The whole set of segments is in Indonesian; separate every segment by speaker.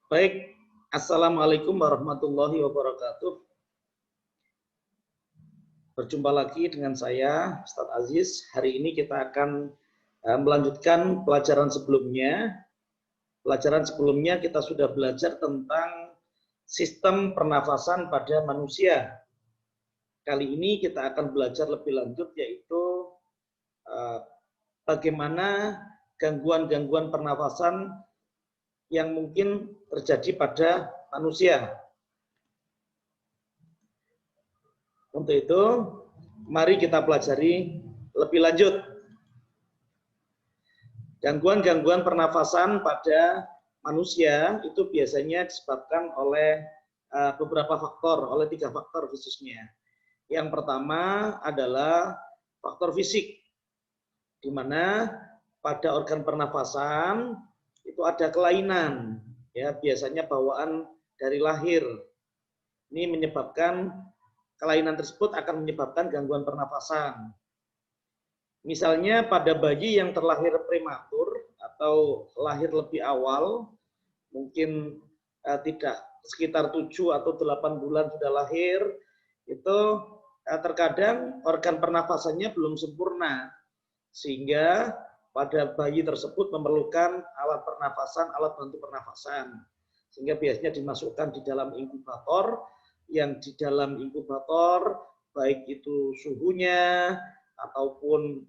Speaker 1: Baik, Assalamualaikum warahmatullahi wabarakatuh. Berjumpa lagi dengan saya, Ustadz Aziz. Hari ini kita akan melanjutkan pelajaran sebelumnya. Pelajaran sebelumnya kita sudah belajar tentang sistem pernafasan pada manusia. Kali ini kita akan belajar lebih lanjut, yaitu bagaimana gangguan-gangguan pernafasan yang mungkin terjadi pada manusia. Untuk itu, mari kita pelajari lebih lanjut. Gangguan-gangguan pernafasan pada manusia itu biasanya disebabkan oleh beberapa faktor, oleh 3 faktor khususnya. Yang pertama adalah faktor fisik, di mana pada organ pernafasan itu ada kelainan, ya biasanya bawaan dari lahir. Ini menyebabkan kelainan tersebut akan menyebabkan gangguan pernafasan. Misalnya pada bayi yang terlahir prematur atau lahir lebih awal, mungkin tidak sekitar 7 atau 8 bulan sudah lahir, itu terkadang organ pernafasannya belum sempurna, sehingga pada bayi tersebut memerlukan alat pernafasan, alat bantu pernafasan, sehingga biasanya dimasukkan di dalam inkubator, yang di dalam inkubator baik itu suhunya ataupun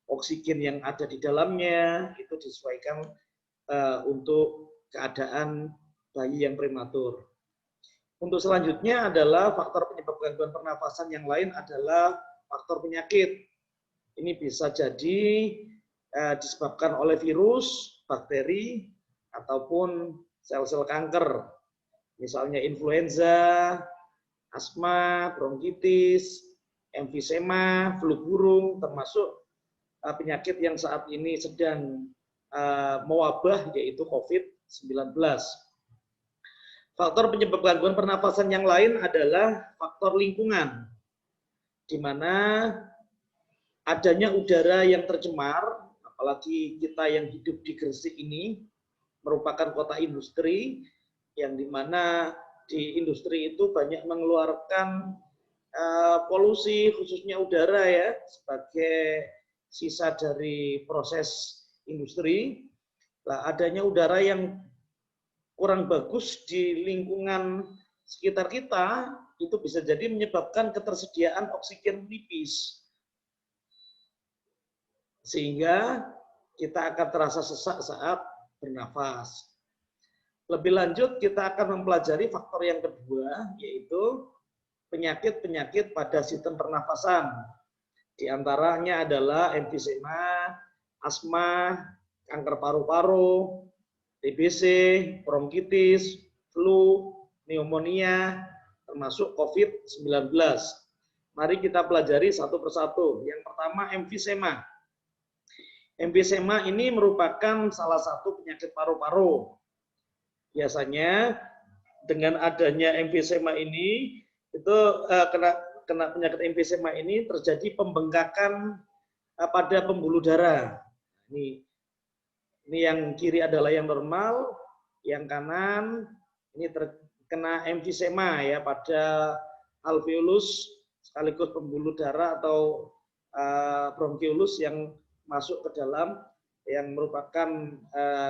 Speaker 1: oksigen yang ada di dalamnya itu disesuaikan untuk keadaan bayi yang prematur. Untuk selanjutnya adalah faktor penyebab gangguan pernafasan yang lain adalah faktor penyakit. Ini bisa jadi disebabkan oleh virus, bakteri, ataupun sel-sel kanker. Misalnya influenza, asma, bronkitis, emfisema, flu burung, termasuk penyakit yang saat ini sedang mewabah, yaitu COVID-19. Faktor penyebab gangguan pernafasan yang lain adalah faktor lingkungan, di mana adanya udara yang tercemar, apalagi kita yang hidup di Gresik ini merupakan kota industri, yang dimana di industri itu banyak mengeluarkan polusi, khususnya udara ya, sebagai sisa dari proses industri. Nah, adanya udara yang kurang bagus di lingkungan sekitar kita, itu bisa jadi menyebabkan ketersediaan oksigen menipis, sehingga kita akan terasa sesak saat bernafas. Lebih lanjut, kita akan mempelajari faktor yang kedua, yaitu penyakit-penyakit pada sistem pernafasan. Di antaranya adalah emfisema, asma, kanker paru-paru, TBC, bronkitis, flu, pneumonia, termasuk COVID-19. Mari kita pelajari satu persatu. Yang pertama, emfisema. Emfisema ini merupakan salah satu penyakit paru-paru. Biasanya dengan adanya emfisema ini, itu kena penyakit emfisema ini terjadi pembengkakan pada pembuluh darah. Ini yang kiri adalah yang normal, yang kanan ini terkena emfisema ya pada alveolus sekaligus pembuluh darah atau bronkiolus yang masuk ke dalam, yang merupakan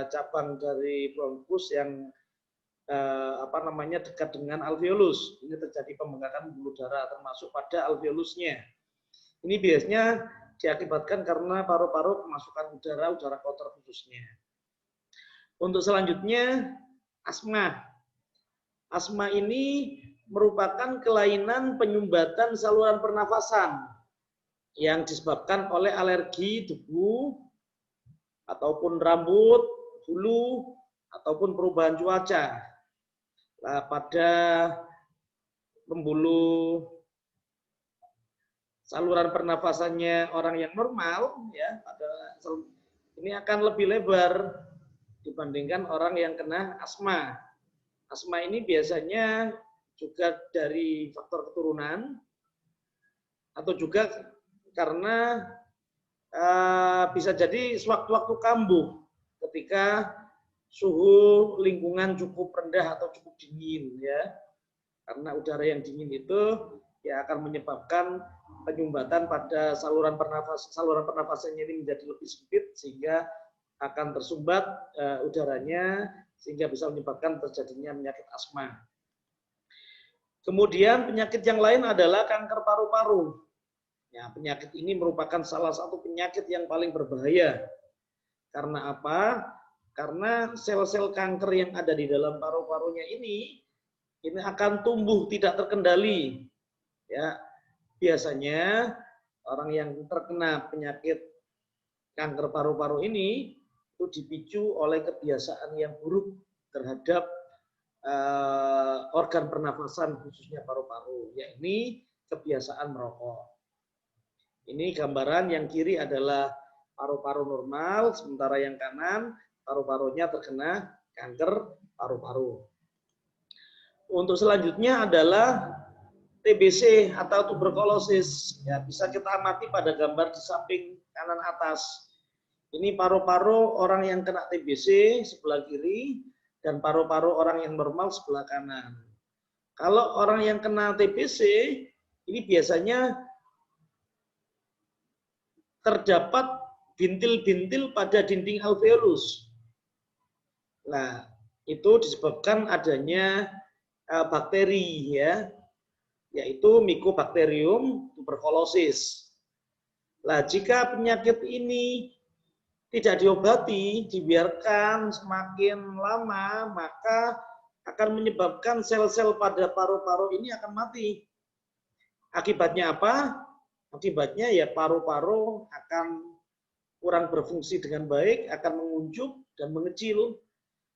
Speaker 1: cabang dari bronkus yang dekat dengan alveolus. Ini terjadi pembengkakan pembuluh darah termasuk pada alveolusnya. Ini biasanya diakibatkan karena paru-paru kemasukan udara kotor khususnya. Untuk selanjutnya, asma. Asma ini merupakan kelainan penyumbatan saluran pernafasan yang disebabkan oleh alergi debu ataupun rambut, bulu, ataupun perubahan cuaca. Nah, pada pembuluh saluran pernafasannya orang yang normal, ya, ini akan lebih lebar dibandingkan orang yang kena asma. Asma ini biasanya juga dari faktor keturunan atau juga karena bisa jadi sewaktu-waktu kambuh ketika suhu lingkungan cukup rendah atau cukup dingin ya. Karena udara yang dingin itu ya akan menyebabkan penyumbatan pada saluran pernafasannya ini menjadi lebih sempit sehingga akan tersumbat udaranya sehingga bisa menyebabkan terjadinya penyakit asma. Kemudian penyakit yang lain adalah kanker paru-paru. Ya, penyakit ini merupakan salah satu penyakit yang paling berbahaya. Karena apa? Karena sel-sel kanker yang ada di dalam paru-parunya ini akan tumbuh tidak terkendali. Ya, biasanya orang yang terkena penyakit kanker paru-paru ini itu dipicu oleh kebiasaan yang buruk terhadap organ pernafasan khususnya paru-paru, yakni kebiasaan merokok. Ini gambaran yang kiri adalah paru-paru normal, sementara yang kanan paru-parunya terkena kanker paru-paru. Untuk selanjutnya adalah TBC atau tuberkulosis. Ya, bisa kita amati pada gambar di samping kanan atas. Ini paru-paru orang yang kena TBC sebelah kiri dan paru-paru orang yang normal sebelah kanan. Kalau orang yang kena TBC ini biasanya terdapat bintil-bintil pada dinding alveolus. Nah, itu disebabkan adanya bakteri ya, yaitu Mycobacterium tuberculosis. Nah, jika penyakit ini tidak diobati, dibiarkan semakin lama, maka akan menyebabkan sel-sel pada paru-paru ini akan mati. Akibatnya apa? Akibatnya ya paru-paru akan kurang berfungsi dengan baik, akan menguncup dan mengecil.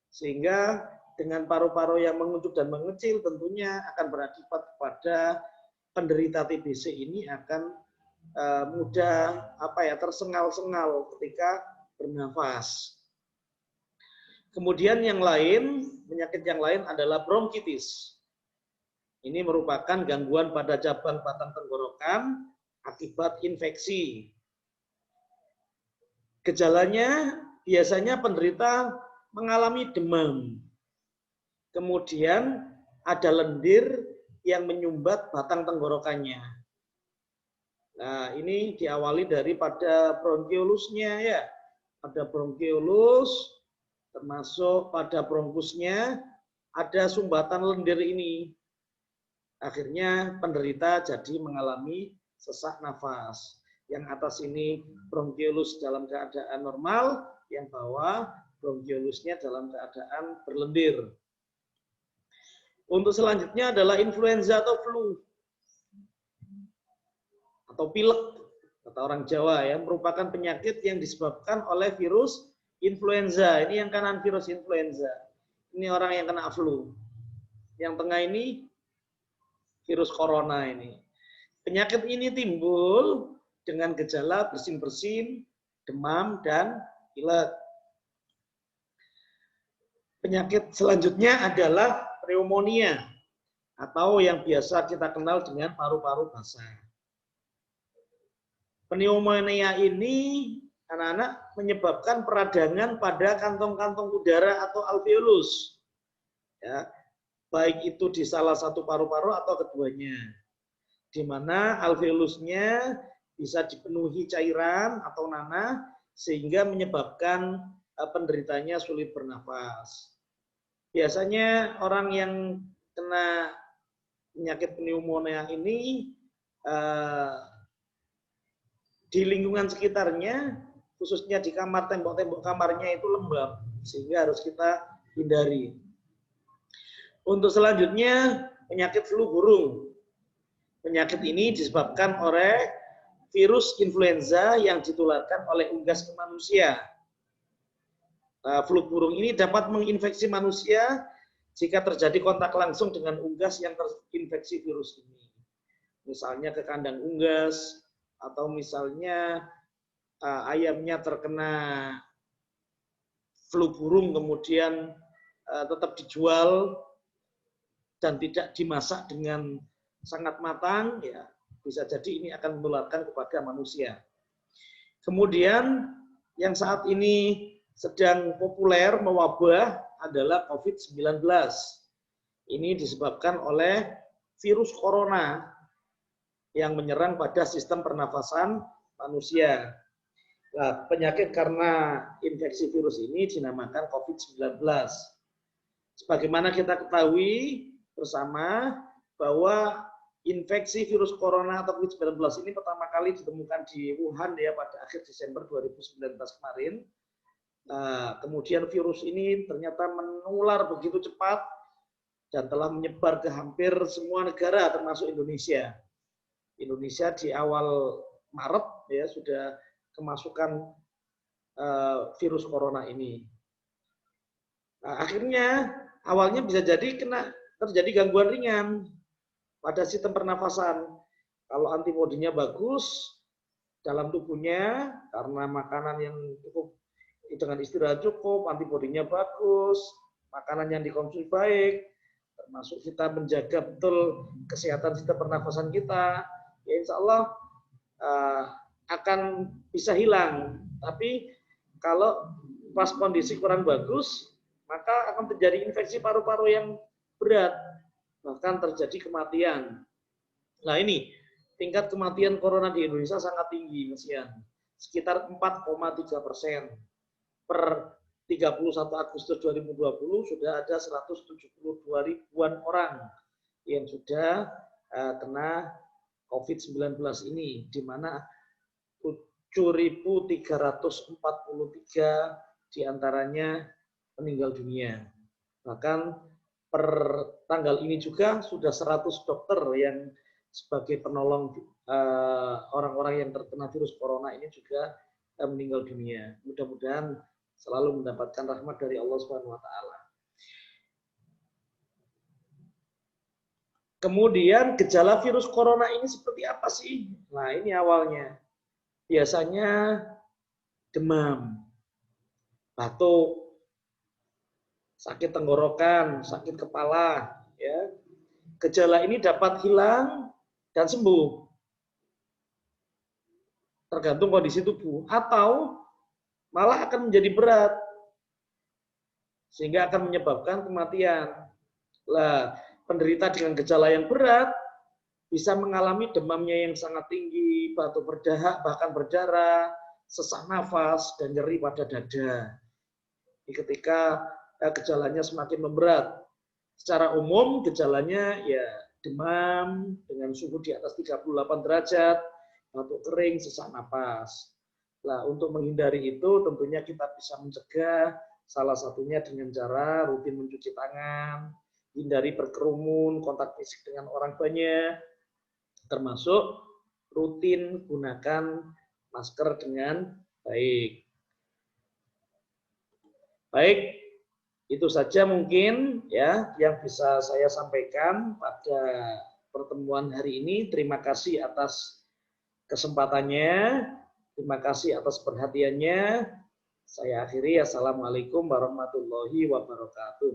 Speaker 1: Sehingga dengan paru-paru yang menguncup dan mengecil tentunya akan berakibat kepada penderita TBC ini akan mudah tersengal-sengal ketika bernafas. Kemudian yang lain, penyakit yang lain adalah bronkitis. Ini merupakan gangguan pada cabang batang tenggorokan akibat infeksi. Gejalanya biasanya penderita mengalami demam. Kemudian ada lendir yang menyumbat batang tenggorokannya. Nah, ini diawali daripada bronchiolusnya ya. Pada bronchiolus, termasuk pada bronkusnya, ada sumbatan lendir ini. Akhirnya penderita jadi mengalami sesak nafas. Yang atas ini bronchiolus dalam keadaan normal, yang bawah bronchiolusnya dalam keadaan berlendir. Untuk selanjutnya adalah influenza atau flu atau pilek kata orang Jawa ya, merupakan penyakit yang disebabkan oleh virus influenza. Ini yang kanan virus influenza. Ini orang yang kena flu. Yang tengah ini virus corona ini. Penyakit ini timbul dengan gejala bersin-bersin, demam dan pilek. Penyakit selanjutnya adalah pneumonia atau yang biasa kita kenal dengan paru-paru basah. Pneumonia ini anak-anak menyebabkan peradangan pada kantong-kantong udara atau alveolus. Ya, baik itu di salah satu paru-paru atau keduanya. Di mana alveolusnya bisa dipenuhi cairan atau nanah sehingga menyebabkan penderitanya sulit bernafas. Biasanya orang yang kena penyakit pneumonia ini di lingkungan sekitarnya, khususnya di kamar, tembok-tembok kamarnya itu lembab, sehingga harus kita hindari. Untuk selanjutnya, penyakit flu burung. Penyakit ini disebabkan oleh virus influenza yang ditularkan oleh unggas ke manusia. Flu burung ini dapat menginfeksi manusia jika terjadi kontak langsung dengan unggas yang terinfeksi virus ini. Misalnya ke kandang unggas, atau misalnya ayamnya terkena flu burung kemudian tetap dijual dan tidak dimasak dengan sangat matang, ya bisa jadi ini akan menularkan kepada manusia. Kemudian yang saat ini sedang populer mewabah adalah COVID-19. Ini disebabkan oleh virus corona yang menyerang pada sistem pernafasan manusia. Nah, penyakit karena infeksi virus ini dinamakan COVID-19. Sebagaimana kita ketahui bersama bahwa infeksi virus corona atau COVID-19 ini pertama kali ditemukan di Wuhan ya pada akhir Desember 2019 kemarin. Nah, kemudian virus ini ternyata menular begitu cepat dan telah menyebar ke hampir semua negara termasuk Indonesia. Indonesia di awal Maret ya sudah kemasukan virus corona ini. Nah, akhirnya awalnya bisa jadi terjadi gangguan ringan pada sistem pernafasan. Kalau antibodinya bagus dalam tubuhnya karena makanan yang cukup dengan istirahat cukup, antibodinya bagus, makanan yang dikonsumsi baik, termasuk kita menjaga betul kesehatan sistem pernafasan kita, ya insya Allah akan bisa hilang. Tapi kalau pas kondisi kurang bagus, maka akan terjadi infeksi paru-paru yang berat, bahkan terjadi kematian. Nah ini, tingkat kematian corona di Indonesia sangat tinggi, Mas Ian. Sekitar 4,3%. Per 31 Agustus 2020 sudah ada 172 ribuan orang yang sudah kena COVID-19 ini, di mana 7.343 diantaranya meninggal dunia. Bahkan per tanggal ini juga sudah 100 dokter yang sebagai penolong orang-orang yang terkena virus corona ini juga meninggal dunia. Mudah-mudahan selalu mendapatkan rahmat dari Allah Subhanahu wa taala. Kemudian gejala virus corona ini seperti apa sih? Nah, ini awalnya. Biasanya demam, batuk, sakit tenggorokan, sakit kepala, ya. Gejala ini dapat hilang dan sembuh. Tergantung kondisi tubuh atau malah akan menjadi berat sehingga akan menyebabkan kematian. Lah, penderita dengan gejala yang berat bisa mengalami demamnya yang sangat tinggi, batuk berdahak bahkan berdarah, sesak nafas dan nyeri pada dada. Ketika gejalanya semakin memberat, secara umum gejalanya ya demam dengan suhu di atas 38 derajat, batuk kering, sesak napas. Nah, untuk menghindari itu tentunya kita bisa mencegah, salah satunya dengan cara rutin mencuci tangan, hindari berkerumun, kontak fisik dengan orang banyak, termasuk rutin gunakan masker dengan baik. Baik, itu saja mungkin ya yang bisa saya sampaikan pada pertemuan hari ini. Terima kasih atas kesempatannya. Terima kasih atas perhatiannya. Saya akhiri. Assalamualaikum warahmatullahi wabarakatuh.